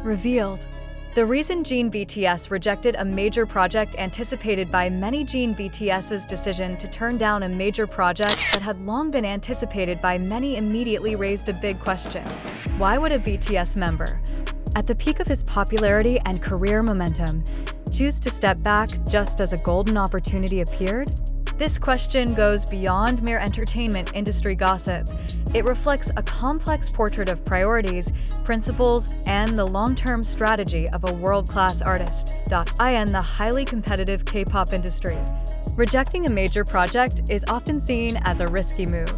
Revealed. The reason Jin BTS rejected a major project anticipated by many. Jin BTS's decision to turn down a major project that had long been anticipated by many immediately raised a big question. Why would a BTS member, at the peak of his popularity and career momentum, choose to step back just as a golden opportunity appeared? This question goes beyond mere entertainment industry gossip. It reflects a complex portrait of priorities, principles, and the long-term strategy of a world-class artist. In the highly competitive K-pop industry, rejecting a major project is often seen as a risky move.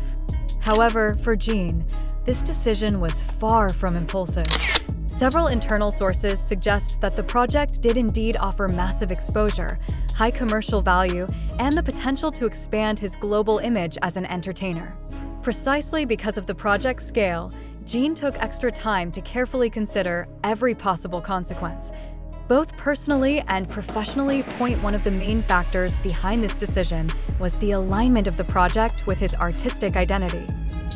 However, for Jin, this decision was far from impulsive. Several internal sources suggest that the project did indeed offer massive exposure, high commercial value, and the potential to expand his global image as an entertainer. Precisely because of the project's scale, Jin took extra time to carefully consider every possible consequence. Both personally and professionally, one of the main factors behind this decision was the alignment of the project with his artistic identity.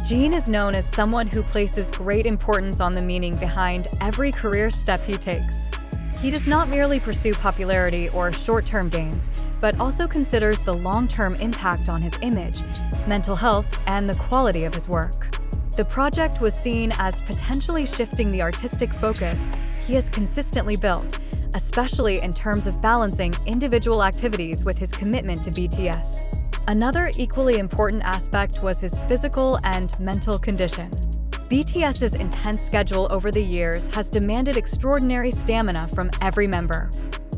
Jin is known as someone who places great importance on the meaning behind every career step he takes. He does not merely pursue popularity or short-term gains, but also considers the long-term impact on his image, mental health, and the quality of his work. The project was seen as potentially shifting the artistic focus he has consistently built, especially in terms of balancing individual activities with his commitment to BTS. Another equally important aspect was his physical and mental condition. BTS's intense schedule over the years has demanded extraordinary stamina from every member.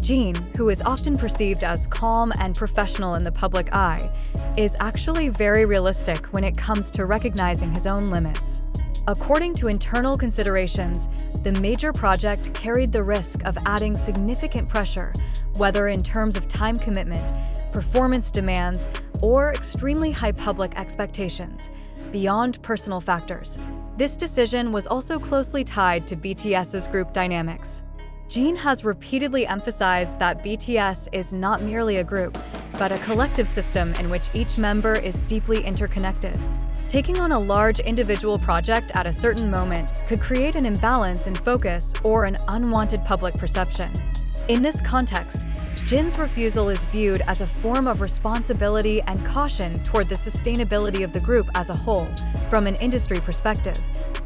Jin, who is often perceived as calm and professional in the public eye, is actually very realistic when it comes to recognizing his own limits. According to internal considerations, the major project carried the risk of adding significant pressure, whether in terms of time commitment, performance demands, or extremely high public expectations, beyond personal factors. This decision was also closely tied to BTS's group dynamics. Jin has repeatedly emphasized that BTS is not merely a group, but a collective system in which each member is deeply interconnected. Taking on a large individual project at a certain moment could create an imbalance in focus or an unwanted public perception. In this context, Jin's refusal is viewed as a form of responsibility and caution toward the sustainability of the group as a whole. From an industry perspective,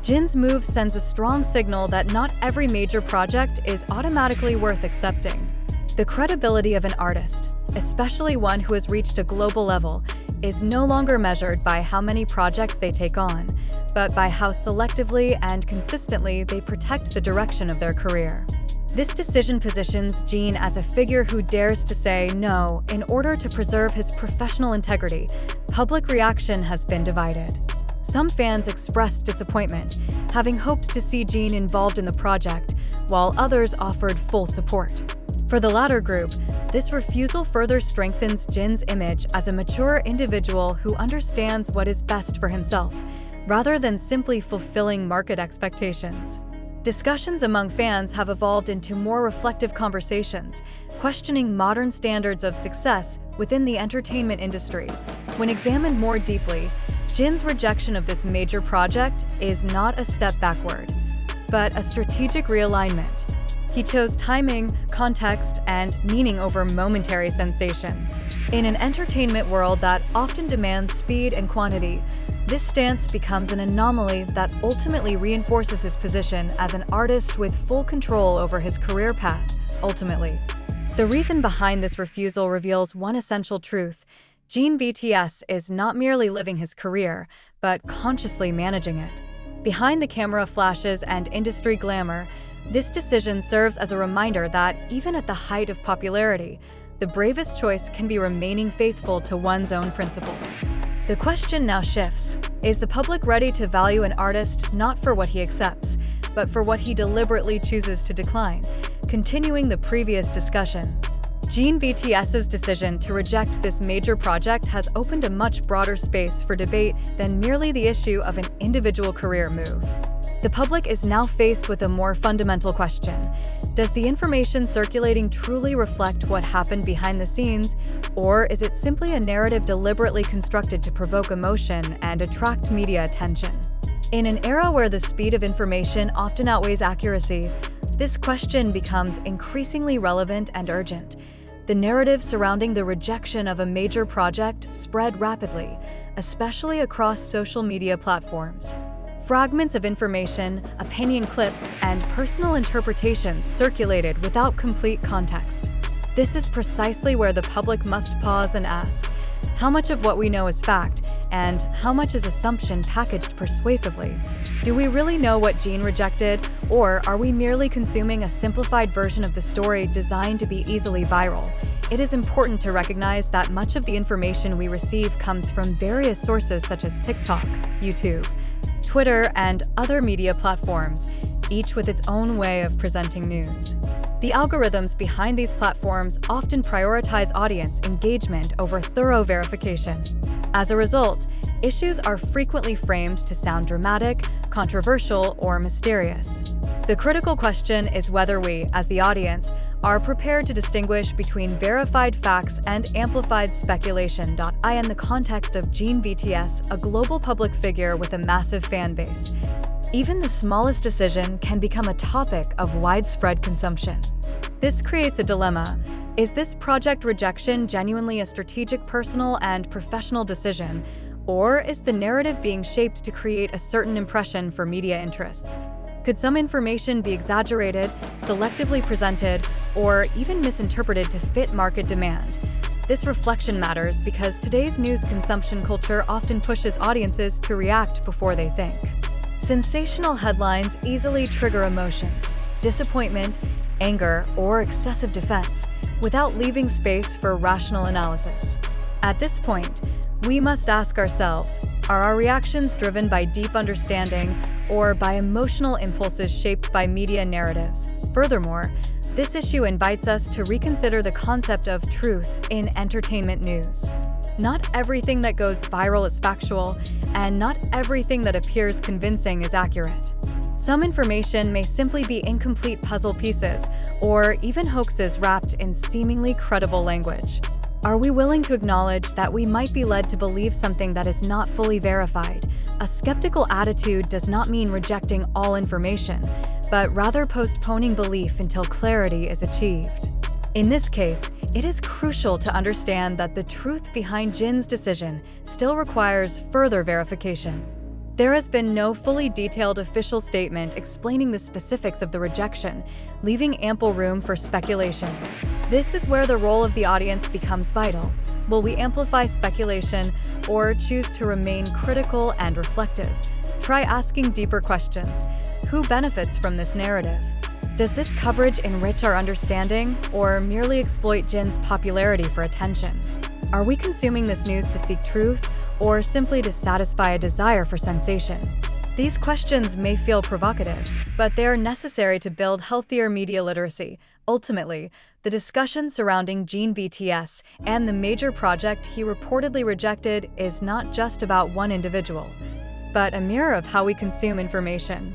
Jin's move sends a strong signal that not every major project is automatically worth accepting. The credibility of an artist, especially one who has reached a global level, is no longer measured by how many projects they take on, but by how selectively and consistently they protect the direction of their career. This decision positions Jin as a figure who dares to say no in order to preserve his professional integrity. Public reaction has been divided. Some fans expressed disappointment, having hoped to see Jin involved in the project, while others offered full support. For the latter group, this refusal further strengthens Jin's image as a mature individual who understands what is best for himself, rather than simply fulfilling market expectations. Discussions among fans have evolved into more reflective conversations, questioning modern standards of success within the entertainment industry. When examined more deeply, Jin's rejection of this major project is not a step backward, but a strategic realignment. He chose timing, context, and meaning over momentary sensation. In an entertainment world that often demands speed and quantity, this stance becomes an anomaly that ultimately reinforces his position as an artist with full control over his career path. Ultimately, the reason behind this refusal reveals one essential truth: Jin BTS is not merely living his career, but consciously managing it. Behind the camera flashes and industry glamour, this decision serves as a reminder that even at the height of popularity, the bravest choice can be remaining faithful to one's own principles. The question now shifts: is the public ready to value an artist not for what he accepts, but for what he deliberately chooses to decline? Continuing the previous discussion, Jin BTS's decision to reject this major project has opened a much broader space for debate than merely the issue of an individual career move. The public is now faced with a more fundamental question: does the information circulating truly reflect what happened behind the scenes, or is it simply a narrative deliberately constructed to provoke emotion and attract media attention? In an era where the speed of information often outweighs accuracy, This question becomes increasingly relevant and urgent. The narrative surrounding the rejection of a major project spread rapidly, especially across social media platforms. Fragments of information, opinion clips, and personal interpretations circulated without complete context. This is precisely where the public must pause and ask, how much of what we know is fact, and how much is assumption packaged persuasively? Do we really know what Jin rejected, or are we merely consuming a simplified version of the story designed to be easily viral? It is important to recognize that much of the information we receive comes from various sources such as TikTok, YouTube, Twitter, and other media platforms, each with its own way of presenting news. The algorithms behind these platforms often prioritize audience engagement over thorough verification. As a result, issues are frequently framed to sound dramatic, controversial, or mysterious. The critical question is whether we, as the audience, are prepared to distinguish between verified facts and amplified speculation. In the context of Jin BTS, a global public figure with a massive fan base, even the smallest decision can become a topic of widespread consumption. This creates a dilemma. Is this project rejection genuinely a strategic, personal, and professional decision, or is the narrative being shaped to create a certain impression for media interests? Could some information be exaggerated, selectively presented, or even misinterpreted to fit market demand? This reflection matters because today's news consumption culture often pushes audiences to react before they think. Sensational headlines easily trigger emotions, disappointment, anger, or excessive defense, without leaving space for rational analysis. At this point, we must ask ourselves, are our reactions driven by deep understanding or by emotional impulses shaped by media narratives? Furthermore, this issue invites us to reconsider the concept of truth in entertainment news. Not everything that goes viral is factual, and not everything that appears convincing is accurate. Some information may simply be incomplete puzzle pieces, or even hoaxes wrapped in seemingly credible language. Are we willing to acknowledge that we might be led to believe something that is not fully verified? A skeptical attitude does not mean rejecting all information, but rather postponing belief until clarity is achieved. In this case, it is crucial to understand that the truth behind Jin's decision still requires further verification. There has been no fully detailed official statement explaining the specifics of the rejection, leaving ample room for speculation. This is where the role of the audience becomes vital. Will we amplify speculation or choose to remain critical and reflective? Try asking deeper questions. Who benefits from this narrative? Does this coverage enrich our understanding or merely exploit Jin's popularity for attention? Are we consuming this news to seek truth or simply to satisfy a desire for sensation? These questions may feel provocative, but they are necessary to build healthier media literacy. Ultimately, the discussion surrounding Jin BTS and the major project he reportedly rejected is not just about one individual, but a mirror of how we consume information.